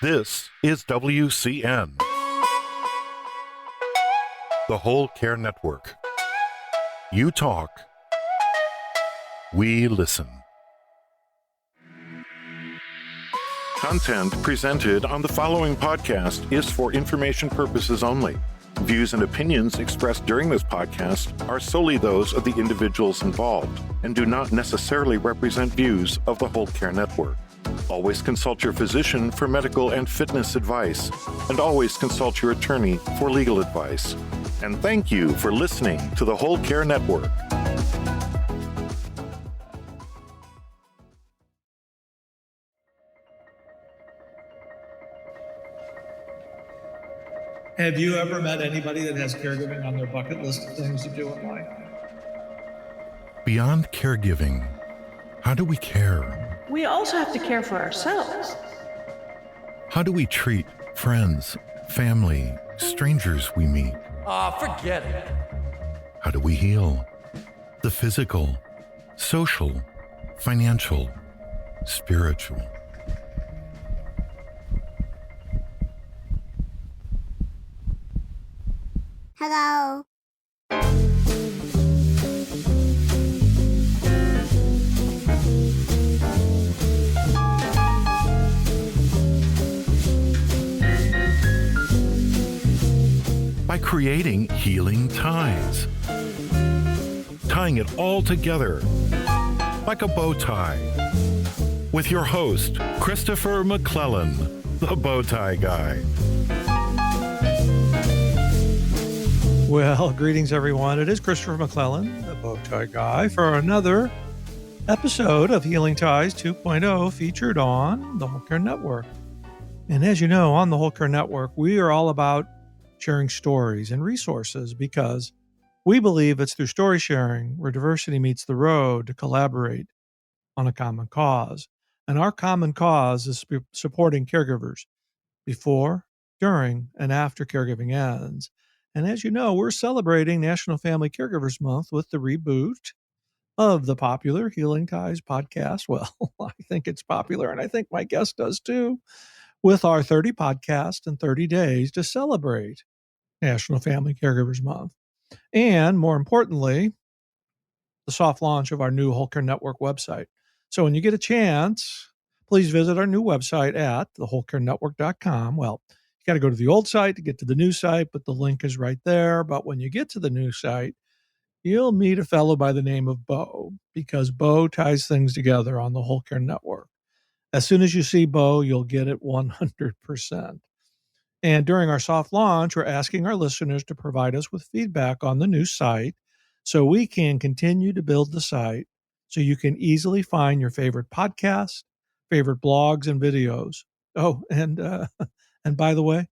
This is WCN, the Whole Care Network. You talk, we listen. Content presented on the following podcast is for information purposes only. Views and opinions expressed during this podcast are solely those of the individuals involved and do not necessarily represent views of the Whole Care Network. Always consult your physician for medical and fitness advice, and always consult your attorney for legal advice. And thank you for listening to the Whole Care Network. Have you ever met anybody that has caregiving on their bucket list of things to do in life? Beyond caregiving, how do we care? We also have to care for ourselves. How do we treat friends, family, strangers we meet? Forget it. How do we heal? The physical, social, financial, spiritual. Hello. By creating healing ties. Tying it all together like a bow tie. With your host, Christopher McClellan, the bow tie guy. Well, greetings, everyone. It is Christopher McClellan, the bow tie guy, for another episode of Healing Ties 2.0 featured on the Whole Care Network. And as you know, on the Whole Care Network, we are all about sharing stories and resources because we believe it's through story sharing where diversity meets the road to collaborate on a common cause. And our common cause is supporting caregivers before, during, and after caregiving ends. And as you know, we're celebrating National Family Caregivers Month with the reboot of the popular Healing Ties podcast. Well, I think it's popular, and I think my guest does too, with our 30 podcast and 30 days to celebrate National Family Caregivers Month. And more importantly, the soft launch of our new Whole Care Network website. So when you get a chance, please visit our new website at thewholecarenetwork.com. Well, you got to go to the old site to get to the new site, but the link is right there. But when you get to the new site, you'll meet a fellow by the name of Bo, because Bo ties things together on the Whole Care Network. As soon as you see Bo, you'll get it 100%. And during our soft launch, we're asking our listeners to provide us with feedback on the new site so we can continue to build the site so you can easily find your favorite podcasts, favorite blogs, and videos. Oh, and by the way,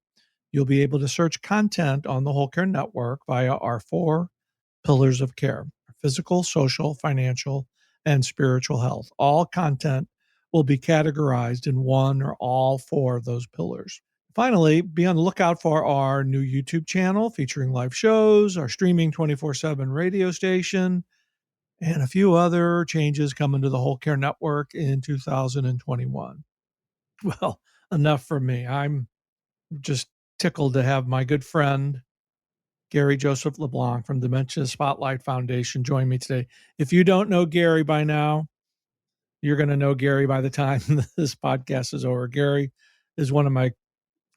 you'll be able to search content on the Whole Care Network via our 4 pillars of care: physical, social, financial, and spiritual health. All content will be categorized in one or all 4 of those pillars. Finally, be on the lookout for our new YouTube channel featuring live shows, our streaming 24/7 radio station, and a few other changes coming to the Whole Care Network in 2021. Well, enough for me. I'm just tickled to have my good friend, Gary Joseph LeBlanc from Dementia Spotlight Foundation join me today. If you don't know Gary by now, you're going to know Gary by the time this podcast is over. Gary is one of my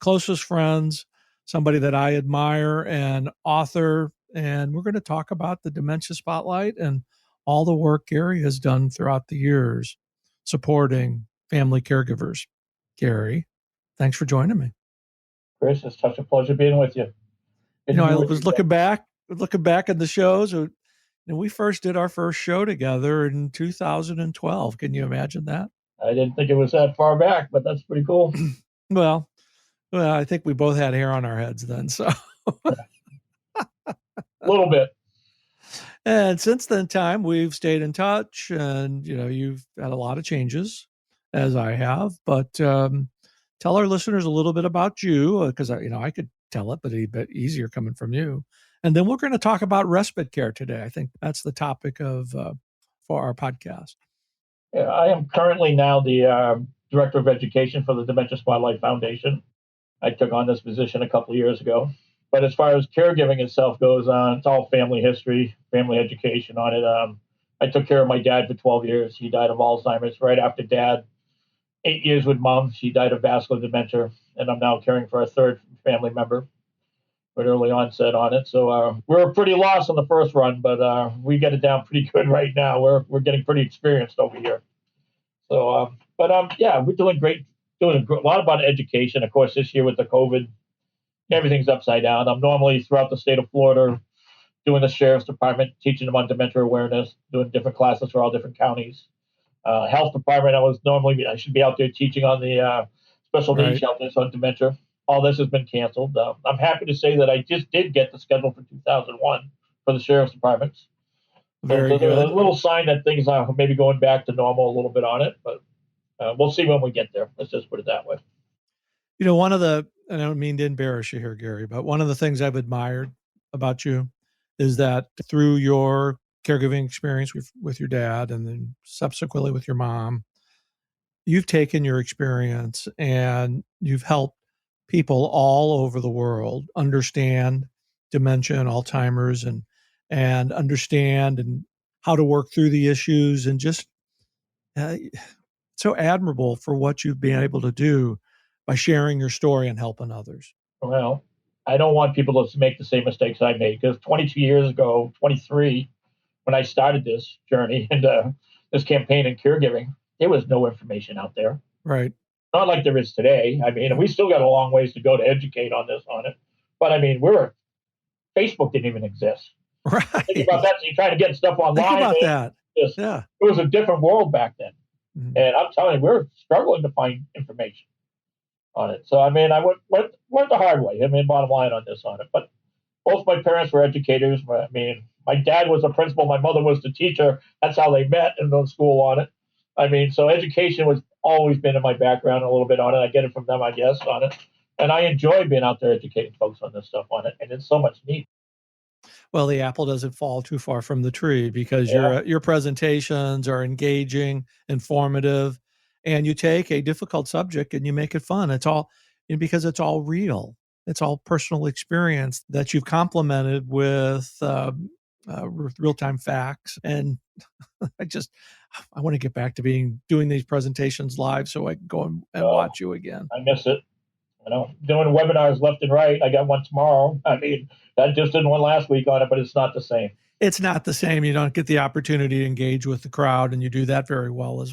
closest friends, somebody that I admire, and author. And we're going to talk about the Dementia Spotlight and all the work Gary has done throughout the years supporting family caregivers. Gary, thanks for joining me. Chris, it's such a pleasure being with you. I was looking back at the shows, and we first did our first show together in 2012. Can you imagine that? I didn't think it was that far back, but that's pretty cool. Well, I think we both had hair on our heads then, so. A little bit. And since then time, we've stayed in touch, and, you've had a lot of changes, as I have, but tell our listeners a little bit about you, because, I could tell it, but it'd be a bit easier coming from you. And then we're going to talk about respite care today. I think that's the topic for our podcast. I am currently now the Director of Education for the Dementia Spotlight Foundation. I took on this position a couple of years ago. But as far as caregiving itself goes on, it's all family history, family education on it. I took care of my dad for 12 years. He died of Alzheimer's right after Dad. 8 years with Mom. She died of vascular dementia. And I'm now caring for a third family member with early onset on it. So we're pretty lost on the first run, but we get it down pretty good right now. We're getting pretty experienced over here. So, yeah, we're doing great. Doing a lot about education. Of course, this year with the COVID, everything's upside down. I'm normally throughout the state of Florida doing the sheriff's department, teaching them on dementia awareness, doing different classes for all different counties. Health department, I should be out there teaching on the special needs shelters on dementia. All this has been canceled. I'm happy to say that I just did get the schedule for 2001 for the sheriff's departments. Very so there's good. a little sign that things are maybe going back to normal a little bit on it, but we'll see when we get there. Let's just put it that way. You know, and I don't mean to embarrass you here, Gary, but one of the things I've admired about you is that through your caregiving experience with your dad and then subsequently with your mom, you've taken your experience and you've helped people all over the world understand dementia and Alzheimer's and understand and how to work through the issues, and just so admirable for what you've been able to do by sharing your story and helping others. Well, I don't want people to make the same mistakes I made, because 22 years ago, 23, when I started this journey and this campaign in caregiving, there was no information out there. Right. Not like there is today. I mean, we still got a long ways to go to educate on it. But I mean, Facebook didn't even exist. Right. Think about that. So you're trying to get stuff online. Think about that. It was a different world back then. Mm-hmm. And I'm telling you, we're struggling to find information on it. So, I mean, I went the hard way. I mean, bottom line on this on it. But both my parents were educators. I mean, my dad was a principal. My mother was the teacher. That's how they met in the school on it. I mean, so education was always been in my background a little bit on it. I get it from them, I guess, on it. And I enjoy being out there educating folks on this stuff on it. And it's so much neat. Well, the apple doesn't fall too far from the tree, because your presentations are engaging, informative, and you take a difficult subject and you make it fun. It's all because it's all real. It's all personal experience that you've complemented with real-time facts. And I want to get back to doing these presentations live so I can go and watch you again. I miss it. Doing webinars left and right. I got one tomorrow. I mean, that just did one last week on it, but it's not the same. It's not the same. You don't get the opportunity to engage with the crowd, and you do that very well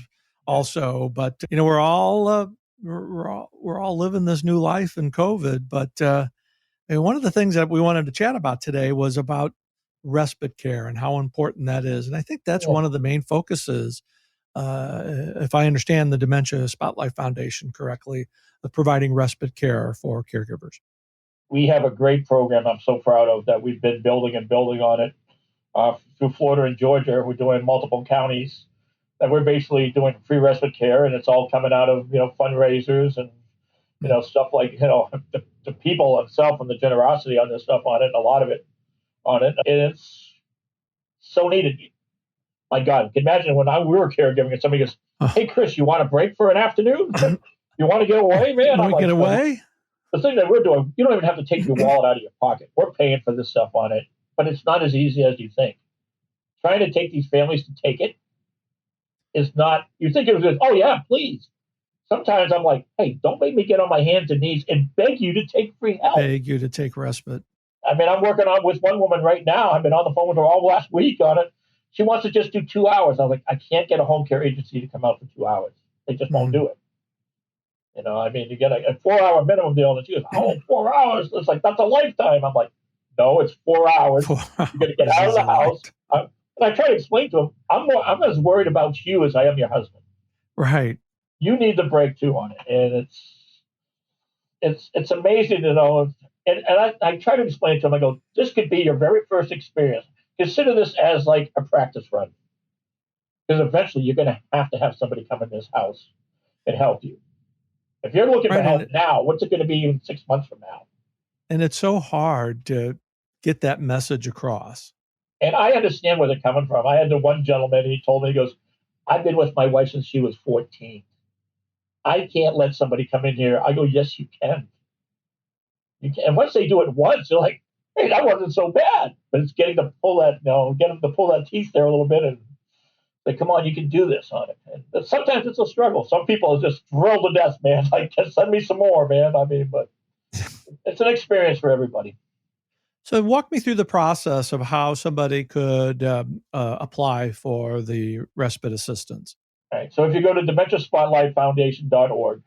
also. But we're all living this new life in COVID. But one of the things that we wanted to chat about today was about respite care and how important that is. And I think that's one of the main focuses, if I understand the Dementia Spotlight Foundation correctly, of providing respite care for caregivers. We have a great program I'm so proud of that we've been building on it through Florida and Georgia. We're doing multiple counties, and we're basically doing free respite care, and it's all coming out of fundraisers and stuff like the people itself and the generosity on this stuff on it, a lot of it on it, and it's so needed. My God, imagine when we were caregiving and somebody goes, "Hey, Chris, you want a break for an afternoon? You want to get away, man?" Want to get away? The thing that we're doing, you don't even have to take your wallet out of your pocket. We're paying for this stuff on it, but it's not as easy as you think. Trying to take these families to take it is not. You think it was just, oh yeah, please. Sometimes I'm like, hey, don't make me get on my hands and knees and beg you to take free help. Beg you to take respite. I mean, I'm working on with one woman right now. I've been on the phone with her all last week on it. She wants to just do 2 hours. I was like, I can't get a home care agency to come out for 2 hours. They just won't do it. I mean, you get a 4-hour minimum deal, and she goes, "Oh, 4 hours." It's like, that's a lifetime. I'm like, no, it's 4 hours. You're going to get out of the house. And I try to explain to him, I'm as worried about you as I am your husband. Right. You need the break too on it, and it's amazing to know. And I try to explain to him. I go, this could be your very first experience. Consider this as like a practice run, because eventually you're going to have somebody come in this house and help you. If you're looking for help now, what's it going to be in 6 months from now? And it's so hard to get that message across. And I understand where they're coming from. I had the one gentleman, he told me, he goes, "I've been with my wife since she was 14. I can't let somebody come in here. I go, yes, you can. You can. And once they do it once, they're like, hey, that wasn't so bad. But it's getting to pull that, get them to pull that teeth there a little bit and say, come on, you can do this on it. And sometimes it's a struggle. Some people are just thrilled to death, man. Like, just send me some more, man. I mean, but it's an experience for everybody. So walk me through the process of how somebody could apply for the respite assistance. All right. So if you go to dementiaspotlightfoundation.org,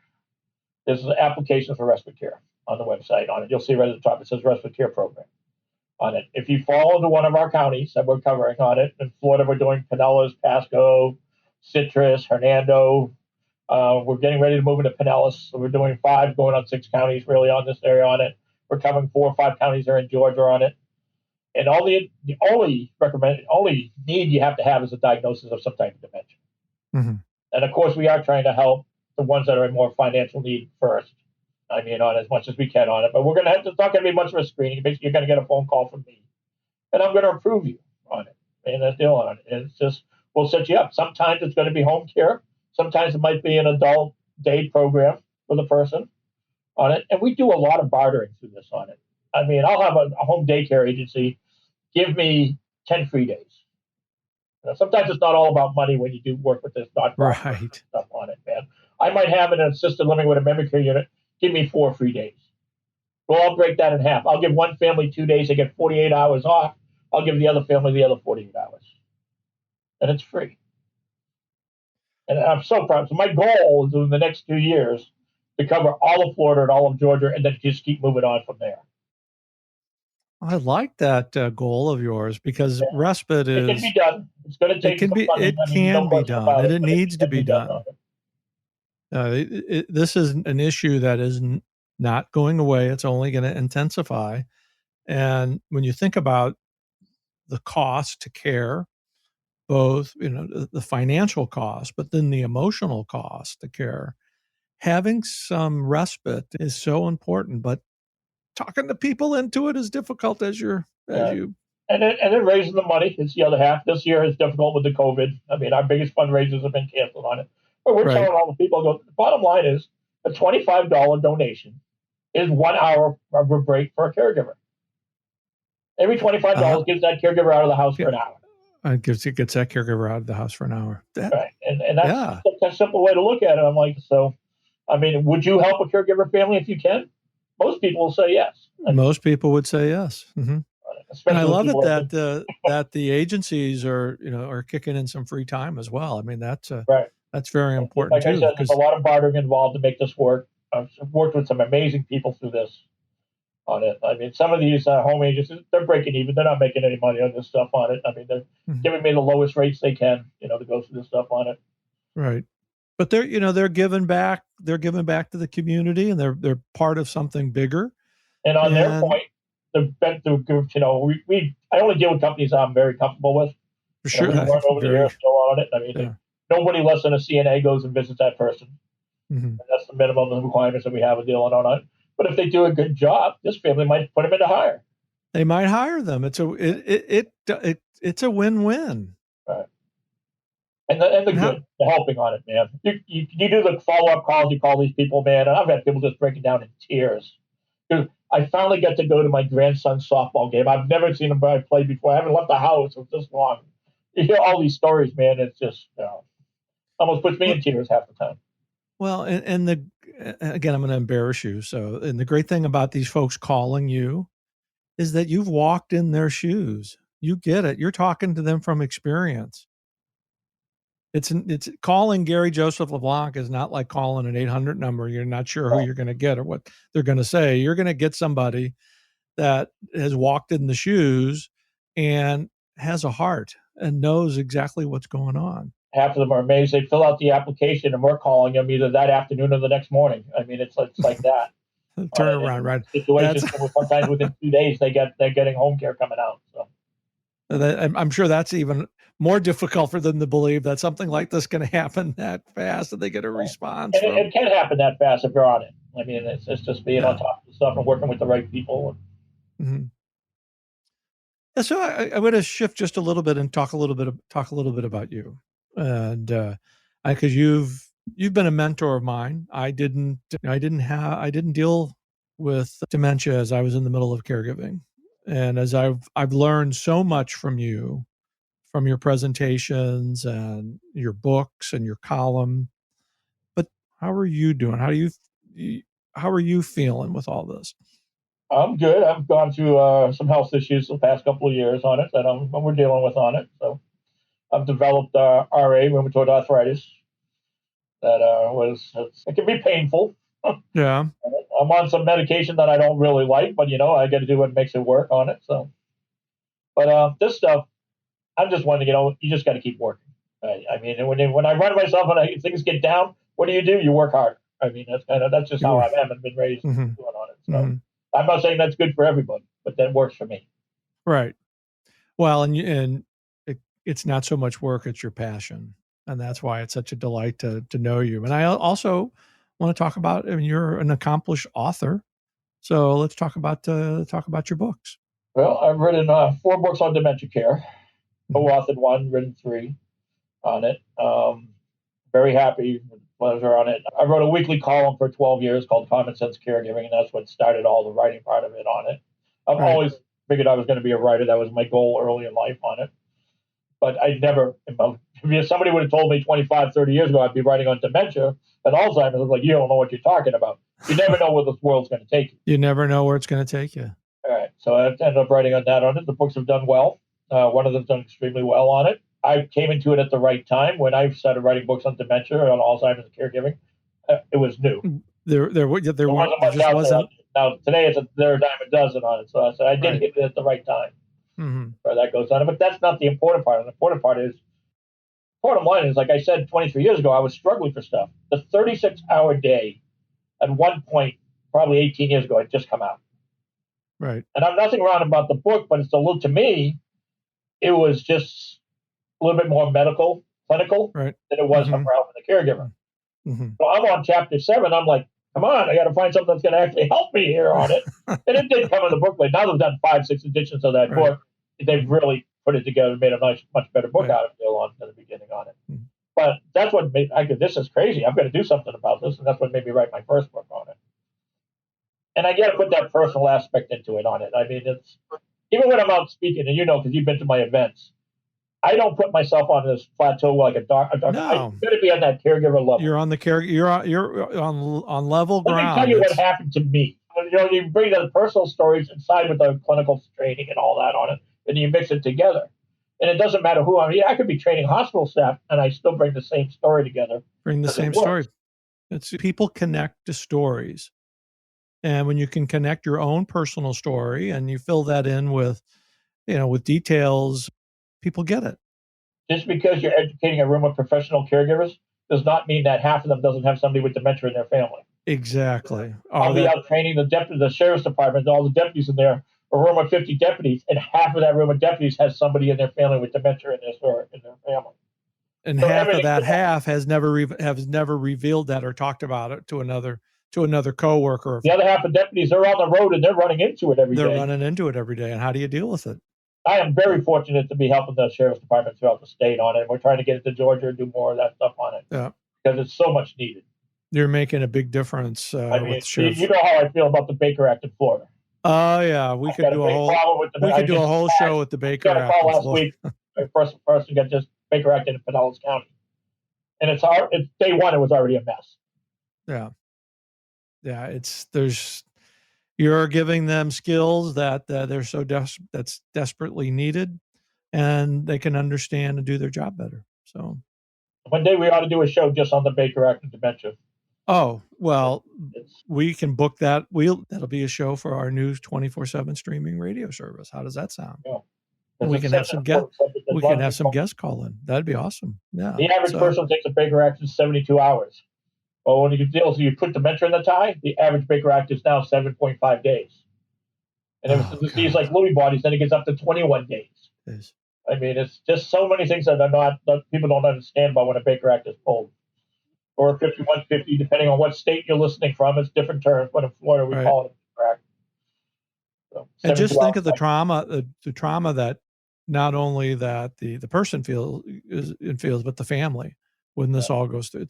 there's an application for respite care on the website. On it, you'll see right at the top, it says respite care program on it. If you fall into one of our counties that we're covering on it, in Florida, we're doing Pinellas, Pasco, Citrus, Hernando. We're getting ready to move into Pinellas. So we're doing 5, going on 6 counties really on this area on it. We're covering 4 or 5 counties there in Georgia on it. And the only need you have to have is a diagnosis of some type of dementia. Mm-hmm. And of course, we are trying to help the ones that are in more financial need first. I mean, on as much as we can on it. But we're going to have to, it's not going to be much of a screening. Basically, you're going to get a phone call from me, and I'm going to approve you on it. And that's the deal on it. And it's just, we'll set you up. Sometimes it's going to be home care. Sometimes it might be an adult day program for the person on it. And we do a lot of bartering through this on it. I mean, I'll have a home daycare agency give me 10 free days. Sometimes it's not all about money when you do work with this nonprofit stuff on it, man. I might have an assisted living with a memory care unit. Give me 4 free days. Well, I'll break that in half. I'll give one family 2 days. They get 48 hours off. I'll give the other family the other 48 hours. And it's free. And I'm so proud. So my goal is in the next 2 years to cover all of Florida and all of Georgia and then just keep moving on from there. I like that goal of yours because respite is. It can be done. It's going to take some money. It can be done, and it needs to be done. This is an issue that is not going away. It's only going to intensify. And when you think about the cost to care, both the financial cost, but then the emotional cost to care, having some respite is so important. But talking to people into it is difficult as you. And then raising the money is the other half. This year is difficult with the COVID. I mean, our biggest fundraisers have been canceled on it. But we're telling all the people, the bottom line is a $25 donation is 1 hour of a break for a caregiver. Every $25 gives that caregiver out of the house for an hour. It gets that caregiver out of the house for an hour. Right. And that's a simple way to look at it. I'm like, so, I mean, would you help a caregiver family if you can? Most people will say yes. Most people would say yes. Mm-hmm. And I love it that that the agencies are kicking in some free time as well. I mean, that's very important. Like I said, there's a lot of bartering involved to make this work. I've worked with some amazing people through this on it. I mean, some of these home agencies, they're breaking even. They're not making any money on this stuff on it. I mean, they're giving me the lowest rates they can, to go through this stuff on it. Right. But they're giving back. They're giving back to the community, and they're part of something bigger. And on their point, they've been through groups. I only deal with companies I'm very comfortable with. Sure. We weren't over the years still on it. I mean, nobody less than a CNA goes and visits that person. Mm-hmm. And that's the minimum requirements that we have a deal on it. But if they do a good job, this family might put them into hire. They might hire them. It's a win-win. Right. And the helping on it, man. You do the follow-up calls, you call these people, man, and I've had people just breaking down in tears. Because I finally got to go to my grandson's softball game. I've never seen him play before. I haven't left the house for this long. You hear all these stories, man. It's just, almost puts me in tears half the time. Well, and again, I'm going to embarrass you. And the great thing about these folks calling you is that you've walked in their shoes. You get it. You're talking to them from experience. It's calling Gary Joseph LeBlanc is not like calling an 800 number. You're not sure who you're going to get or what they're going to say. You're going to get somebody that has walked in the shoes and has a heart and knows exactly what's going on. Half of them are amazed. They fill out the application and we're calling them either that afternoon or the next morning. I mean, it's like that. Turnaround, right? Situations sometimes within 2 days they're getting home care coming out. So I'm sure that's even more difficult for them to believe that something like this can happen that fast and they get a response. And it can happen that fast if you're on it. I mean, it's just being on top of the stuff and working with the right people. Mm-hmm. Yeah, so I'm going to shift just a little bit and talk a little bit about you, and because you've you've been a mentor of mine. I didn't deal with dementia as I was in the middle of caregiving. And as I've learned so much from you, from your presentations and your books and your column. But how are you doing? How are you feeling with all this? I'm good. I've gone through some health issues the past couple of years on it that we're dealing with on it. So I've developed RA, rheumatoid arthritis, that it can be painful. Yeah. I'm on some medication that I don't really like, but I got to do what makes it work on it. So, but this stuff, I'm just one. You just got to keep working. I mean, when I run myself and things get down, what do? You work hard. I mean, that's just how I am and been raised doing on it. So I'm not saying that's good for everybody, but that works for me. Right. Well, and it's not so much work; it's your passion, and that's why it's such a delight to know you. And I also want to talk about. I mean, you're an accomplished author, so let's talk about your books. Well, I've written 4 books on dementia care. Co-authored 1, written 3 on it. Very happy, with pleasure on it. I wrote a weekly column for 12 years called Common Sense Caregiving, and that's what started all the writing part of it on it. I've always figured I was going to be a writer. That was my goal early in life on it. But I never, if somebody would have told me 25, 30 years ago I'd be writing on dementia and Alzheimer's, I was like, you don't know what you're talking about. You never know where this world's going to take you. You never know where it's going to take you. All right. So I ended up writing on that on it. The books have done well. One of them's done extremely well on it. I came into it at the right time when I started writing books on dementia, on Alzheimer's and caregiving. It was new. There wasn't. Now today it's they're a dime a dozen on it. So I said I did hit it at the right time. Where that goes on. But that's not the important part. The important part is, bottom line is, like I said 23 years ago, I was struggling for stuff. The 36-hour day at one point, probably 18 years ago, had just come out. Right. And I'm nothing wrong about the book, but it's a little, to me, it was just a little bit more medical, clinical than it was for helping the caregiver. So I'm on chapter 7. I'm like, come on, I got to find something that's going to actually help me here on it. And it did come in the booklet. Now they've done 5, 6 editions of that book. They've really put it together and made a much better book out of it on the beginning on it. But that's what made this is crazy. I've got to do something about this. And that's what made me write my first book on it. And I got to put that personal aspect into it on it. I mean, it's even when I'm out speaking, and because you've been to my events, I don't put myself on this plateau like a doctor. No. I'm going to be on that caregiver level. You're on the you're on level ground. Let me tell you what happened to me. You bring the personal stories inside with the clinical training and all that on it, and you mix it together. And it doesn't matter who I could be training hospital staff, and I still bring the same story together. Bring the same story. It's people connect to stories, and when you can connect your own personal story and you fill that in with details, people get it. Just because you're educating a room of professional caregivers does not mean that half of them doesn't have somebody with dementia in their family. Exactly. I'll be out training the sheriff's department, all the deputies in there, a room of 50 deputies, and half of that room of deputies has somebody in their family with dementia in their family. And so half of that has never revealed that or talked about it to another coworker. The other half of deputies, they're on the road and they're running into it every day. They're running into it every day. And how do you deal with it? I am very fortunate to be helping the sheriff's department throughout the state on it. We're trying to get it to Georgia and do more of that stuff on it. Yeah. Because it's so much needed. You're making a big difference. With sheriff. You know how I feel about the Baker Act in Florida. Oh yeah, we could do a whole show with the Baker Act. I got a call last week. My first person got this Baker Act in Pinellas County, and it's day one. It was already a mess. Yeah, yeah. You're giving them skills that they're so that's desperately needed, and they can understand and do their job better. So one day we ought to do a show just on the Baker Act and dementia. Oh, well, we can book that. That'll be a show for our new 24/7 streaming radio service. How does that sound? Yeah. We can have some guests call in. That'd be awesome. Yeah. The average person takes a Baker Act in 72 hours. Well, when you put dementia in the tie, the average Baker Act is now 7.5 days. And if it's a disease like Lewy bodies, then it gets up to 21 days. Yes. I mean, it's just so many things that people don't understand about when a Baker Act is pulled. Or 5150, depending on what state you're listening from. It's different terms, but in Florida we call it a crack. So, and just think of the trauma that not only that the person feels, but the family when this all goes through.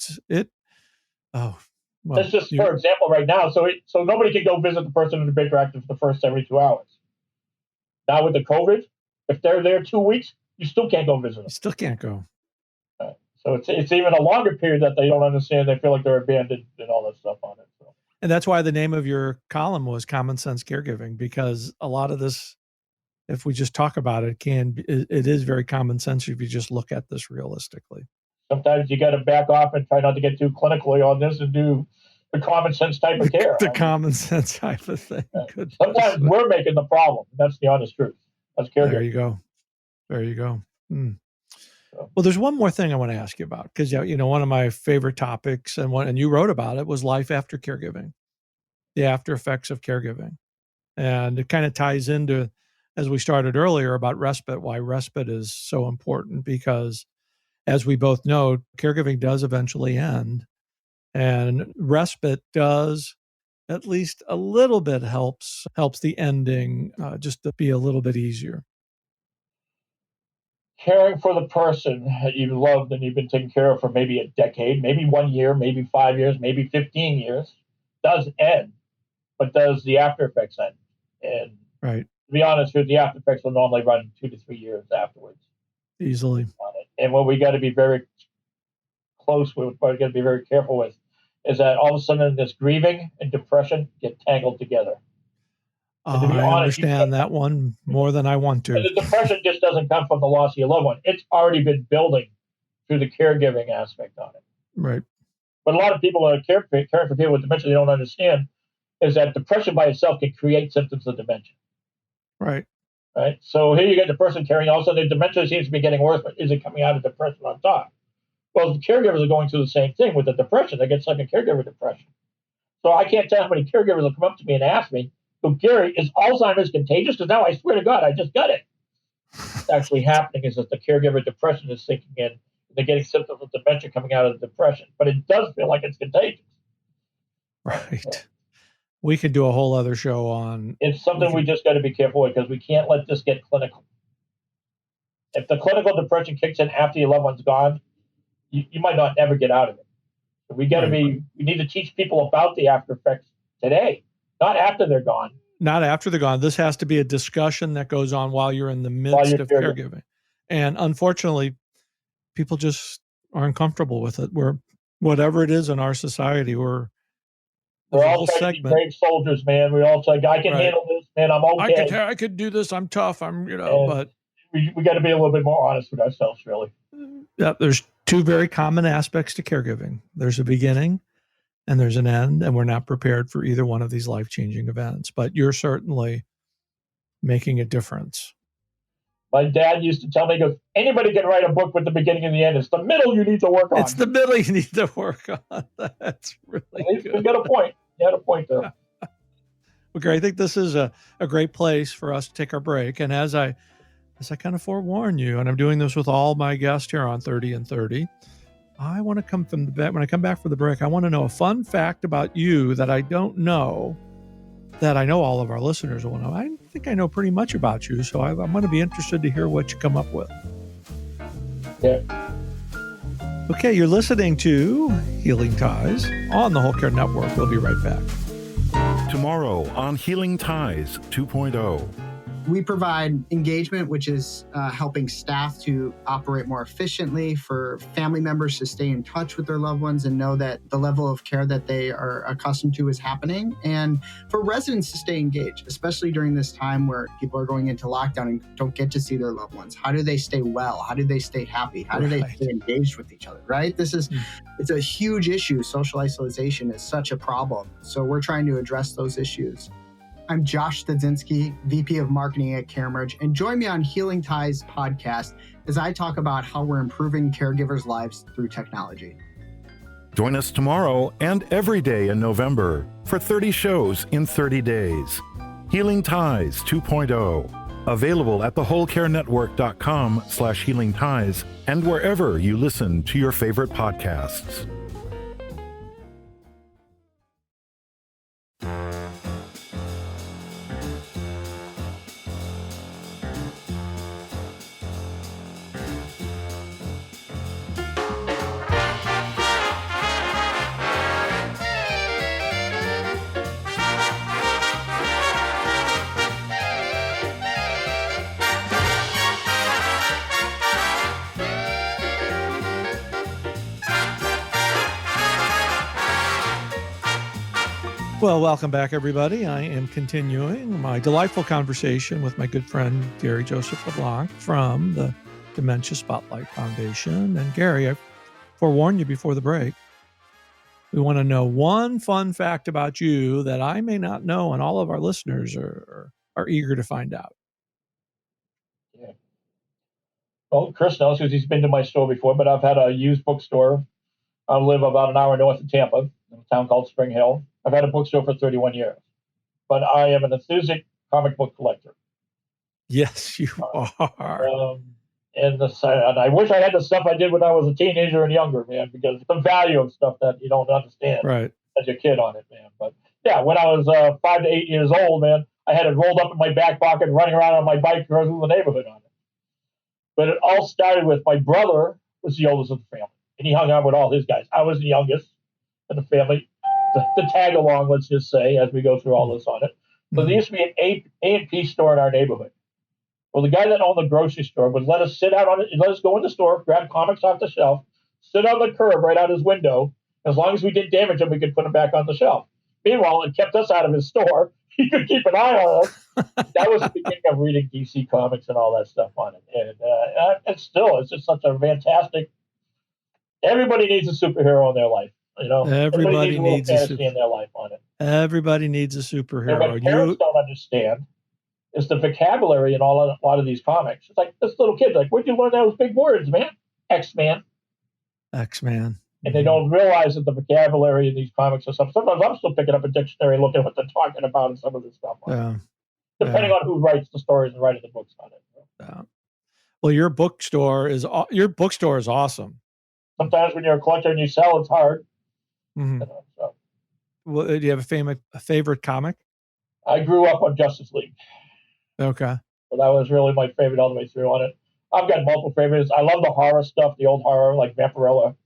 Oh, That's well, just for example right now. So nobody can go visit the person in the Baker Active for the first 72 hours. Now with the COVID, if they're there 2 weeks, you still can't go visit you them. still can't go. So it's even a longer period that they don't understand. They feel like they're abandoned and all that stuff on it. So. And that's why the name of your column was Common Sense Caregiving, because a lot of this, if we just talk about it, it is very common sense if you just look at this realistically. Sometimes you got to back off and try not to get too clinically on this and do the common sense type of care. The common sense type of thing. Sometimes we're making the problem. That's the honest truth. That's caregiving. There you go. There you go. Well, there's one more thing I want to ask you about, because one of my favorite topics, and you wrote about it, was life after caregiving, the after effects of caregiving, and it kind of ties into, as we started earlier, about respite. Why respite is so important, because as we both know, caregiving does eventually end, and respite does at least a little bit helps the ending just to be a little bit easier. Caring for the person that you've loved and you've been taking care of for maybe a decade, maybe 1 year, maybe 5 years, maybe 15 years, does end, but does the after effects end? And right. To be honest, the after effects will normally run 2 to 3 years afterwards. Easily. And what we got to be very close with, what we got to be very careful with, is that all of a sudden this grieving and depression get tangled together. I understand that one more than I want to. And the depression just doesn't come from the loss of your loved one. It's already been building through the caregiving aspect on it. Right. But a lot of people that are caring for people with dementia, they don't understand is that depression by itself can create symptoms of dementia. Right. Right. So here you get the person carrying, all of a sudden the dementia seems to be getting worse, but is it coming out of depression on top? Well, the caregivers are going through the same thing with the depression. They get stuck in caregiver depression. So I can't tell how many caregivers will come up to me and ask me, so Gary, is Alzheimer's contagious? Because now I swear to God, I just got it. What's actually happening is that the caregiver depression is sinking in. They're getting symptoms of dementia coming out of the depression, but it does feel like it's contagious. Right. We could do a whole other show on. It's something we just got to be careful with, because we can't let this get clinical. If the clinical depression kicks in after your loved one's gone, you might not ever get out of it. So we got to we need to teach people about the after effects today. Not after they're gone. Not after they're gone. This has to be a discussion that goes on while you're in the midst of caregiving. And unfortunately, people just aren't comfortable with it. Whatever it is in our society, we're all trying to be brave soldiers, man. We all say, I can handle this, man. I'm okay. I could do this. I'm tough. But we got to be a little bit more honest with ourselves, really. Yeah, there's two very common aspects to caregiving. There's a beginning and there's an end, and we're not prepared for either one of these life-changing events, but you're certainly making a difference. My dad used to tell me, he goes, anybody can write a book with the beginning and the end. It's the middle you need to work on. It's the middle you need to work on. That's really good. You got a point. You had a point there. Okay, I think this is a great place for us to take our break. And as I kind of forewarn you, and I'm doing this with all my guests here on 30 and 30, I want to come from the back. When I come back from the break, I want to know a fun fact about you that I don't know, that I know all of our listeners will know. I think I know pretty much about you, so I'm going to be interested to hear what you come up with. Yeah. Okay, you're listening to Healing Ties on the Whole Care Network. We'll be right back. Tomorrow on Healing Ties 2.0. We provide engagement, which is helping staff to operate more efficiently, for family members to stay in touch with their loved ones and know that the level of care that they are accustomed to is happening, and for residents to stay engaged, especially during this time where people are going into lockdown and don't get to see their loved ones. How do they stay well? How do they stay happy? How do they stay engaged with each other, right? It's a huge issue. Social isolation is such a problem. So we're trying to address those issues. I'm Josh Stadzinski, VP of Marketing at CareMerge, and join me on Healing Ties podcast as I talk about how we're improving caregivers' lives through technology. Join us tomorrow and every day in November for 30 shows in 30 days. Healing Ties 2.0. Available at thewholecarenetwork.com/Healing Ties and wherever you listen to your favorite podcasts. Well, welcome back, everybody. I am continuing my delightful conversation with my good friend, Gary Joseph LeBlanc from the Dementia Spotlight Foundation. And Gary, I forewarned you before the break. We want to know one fun fact about you that I may not know, and all of our listeners are eager to find out. Yeah. Well, Chris knows because he's been to my store before, but I've had a used bookstore. I live about an hour north of Tampa, in a town called Spring Hill. I've had a bookstore for 31 years, but I am an enthusiastic comic book collector. Yes, you are. And I wish I had the stuff I did when I was a teenager and younger, man, because the value of stuff that you don't understand as a kid on it, man. But yeah, when I was 5 to 8 years old, man, I had it rolled up in my back pocket, running around on my bike through the neighborhood on it. But it all started with my brother was the oldest of the family, and he hung out with all his guys. I was the youngest in the family. The tag along, let's just say, as we go through all this on it. So there used to be an A&P store in our neighborhood. Well, the guy that owned the grocery store would let us sit out on it, let us go in the store, grab comics off the shelf, sit on the curb right out his window. As long as we didn't damage them, we could put them back on the shelf. Meanwhile, it kept us out of his store. He could keep an eye on us. That was the beginning of reading DC comics and all that stuff on it. And it's just such a fantastic. Everybody needs a superhero in their life. You know, everybody needs a fantasy in their life on it. Everybody needs a superhero. And what parents don't understand is the vocabulary in a lot of these comics. It's like this little kid's like, where'd you learn those big words, man? X-Man. X-Man. And they don't realize that the vocabulary in these comics are stuff. Sometimes I'm still picking up a dictionary and looking at what they're talking about and some of this stuff. Depending on who writes the stories and writing the books on it. Yeah. Well, your bookstore is awesome. Sometimes when you're a collector and you sell, it's hard. Mm-hmm. Well, do you have a favorite comic? I grew up on Justice League. Okay. So that was really my favorite all the way through on it. I've got multiple favorites. I love the horror stuff, the old horror, like Vampirella.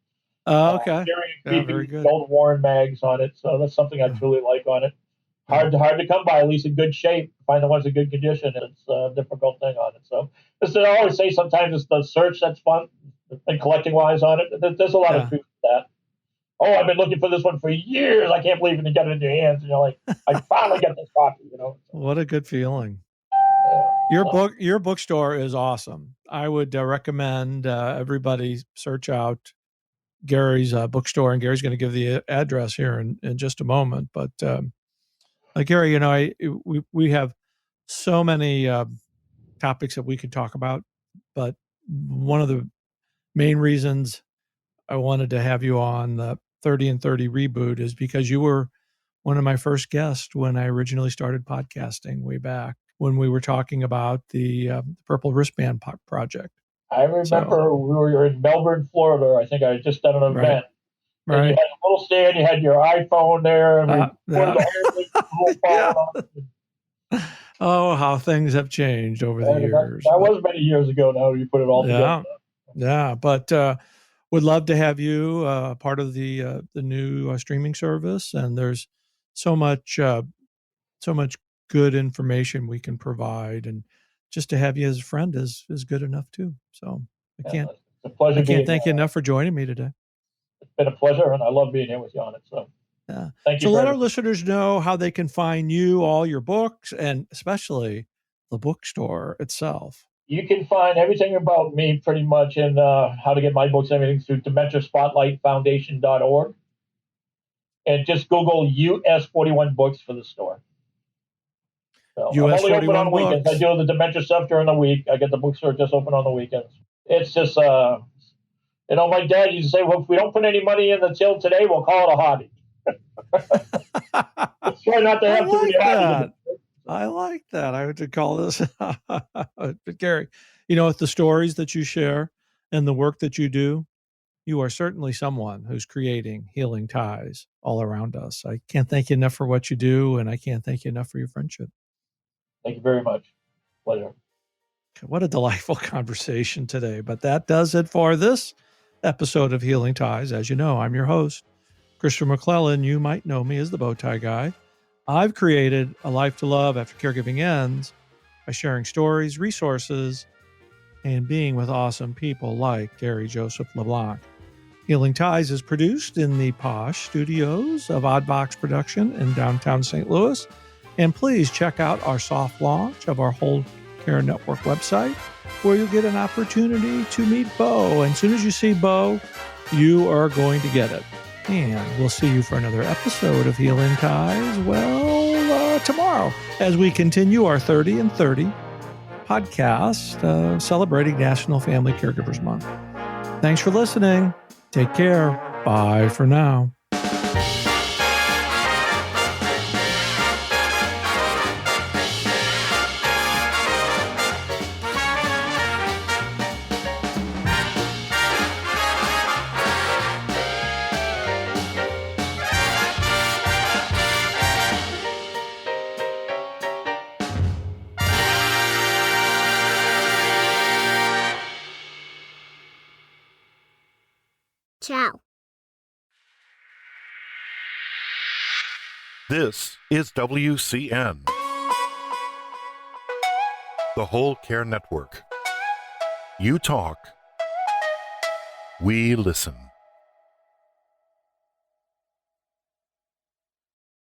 Oh, okay. Very good. The old Warren mags on it. So that's something I truly like on it. Hard to come by, at least in good shape. Find the ones in good condition. It's a difficult thing on it. So I always say sometimes it's the search that's fun and collecting wise on it. There's a lot of truth to that. Oh, I've been looking for this one for years. I can't believe you got it in your hands. And you're like, I finally got this copy, you know. What a good feeling. Your bookstore is awesome. I would recommend everybody search out Gary's bookstore, and Gary's going to give the address here in just a moment. But Gary, you know, we have so many topics that we could talk about, but one of the main reasons I wanted to have you on the 30 and 30 reboot is because you were one of my first guests when I originally started podcasting way back when we were talking about the Purple Wristband Project. I remember we were in Melbourne, Florida. I think I had just done an event. Right. And you had a little stand, you had your iPhone there, and Oh, how things have changed over the years. That was many years ago now. You put it all together. Yeah, but would love to have you part of the new streaming service, and there's so much good information we can provide, and just to have you as a friend is good enough too. So I can't thank you enough for joining me today. It's been a pleasure, and I love being here with you on it. So thank you. So let our listeners know how they can find you, all your books, and especially the bookstore itself. You can find everything about me pretty much in how to get my books and everything through Dementia Spotlight Foundation.org. And just Google US 41 books for the store. So I'm only open on weekends. I do the dementia stuff during the week. I get the bookstore just open on the weekends. It's just, my dad used to say, well, if we don't put any money in the till today, we'll call it a hobby. Let's try not to have too many hobbies. I like that. I would call this. But Gary, with the stories that you share and the work that you do, you are certainly someone who's creating healing ties all around us. I can't thank you enough for what you do, and I can't thank you enough for your friendship. Thank you very much. Pleasure. What a delightful conversation today. But that does it for this episode of Healing Ties. As you know, I'm your host, Christopher McClellan. You might know me as the Bowtie Guy. I've created a life to love after caregiving ends by sharing stories, resources, and being with awesome people like Gary Joseph LeBlanc. Healing Ties is produced in the posh studios of Oddbox Production in downtown St. Louis. And please check out our soft launch of our Whole Care Network website, where you'll get an opportunity to meet Bo. And as soon as you see Bo, you are going to get it. And we'll see you for another episode of Healing Ties, tomorrow, as we continue our 30 and 30 podcast celebrating National Family Caregivers Month. Thanks for listening. Take care. Bye for now. Ciao. This is WCN, the Whole Care Network. You talk, we listen.